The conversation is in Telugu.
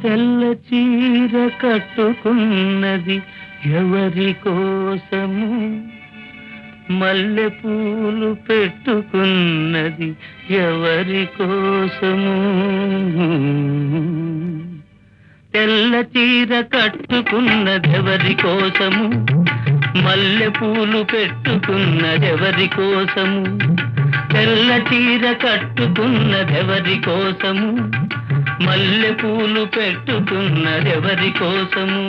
తెల్ల చీర కట్టుకున్నది ఎవరి కోసము, మల్లె పూలు పెట్టుకున్నది ఎవరి కోసము. తెల్ల చీర కట్టుకున్నదెవరి కోసము, మల్లె పూలు పెట్టుకున్నదెవరి కోసము. తెల్ల చీర కట్టుకున్నదెవరి కోసము, మల్లె పూలు పెట్టుకున్నదెవరి కోసము.